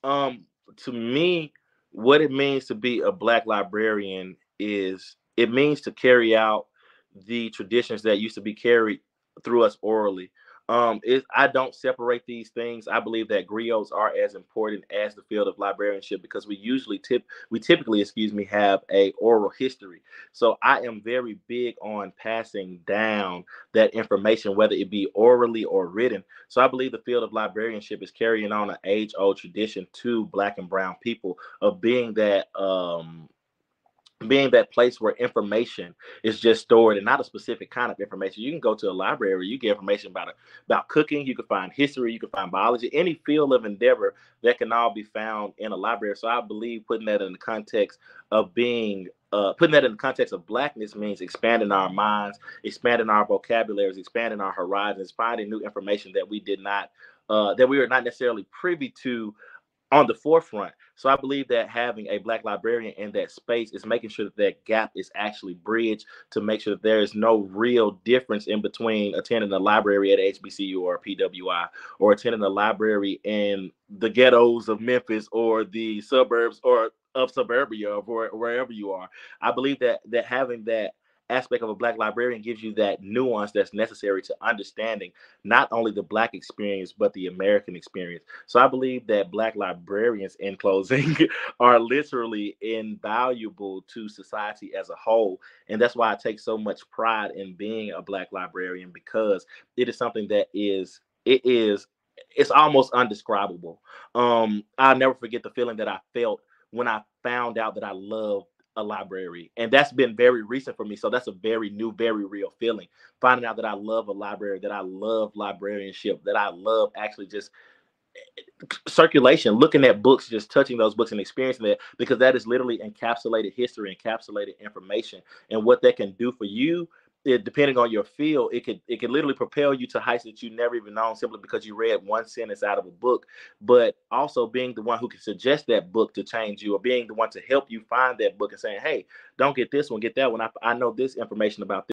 To me, what it means to be a black librarian is it means to carry out the traditions that used to be carried through us orally. I don't separate these things. I believe that griots are as important as the field of librarianship because we typically, excuse me, have a oral history. So I am very big on passing down that information, whether it be orally or written. So I believe the field of librarianship is carrying on an age-old tradition to black and brown people of being that place where information is just stored and not a specific kind of information. You can go to a library, you get information about cooking, you can find history, you can find biology, any field of endeavor that can all be found in a library. So I believe putting that in the context of blackness means expanding our minds, expanding our vocabularies, expanding our horizons, finding new information that we are not necessarily privy to on the forefront. So I believe that having a black librarian in that space is making sure that that gap is actually bridged to make sure that there is no real difference in between attending a library at HBCU or PWI or attending a library in the ghettos of Memphis or the suburbs or of suburbia or wherever you are. I believe that having that aspect of a black librarian gives you that nuance that's necessary to understanding not only the black experience but the American experience. So I believe that black librarians, in closing, are literally invaluable to society as a whole. And that's why I take so much pride in being a black librarian because it is something that it's almost undescribable. I'll never forget the feeling that I felt when I found out that I loved a library. And that's been very recent for me. So that's a very new, very real feeling. Finding out that I love a library, that I love librarianship, that I love actually just circulation, looking at books, just touching those books and experiencing that, because that is literally encapsulated history, encapsulated information, and what that can do for you. Depending on your field, it could literally propel you to heights that you never even known simply because you read one sentence out of a book. But also being the one who can suggest that book to change you, or being the one to help you find that book and saying, "Hey, don't get this one, get that one. I know this information about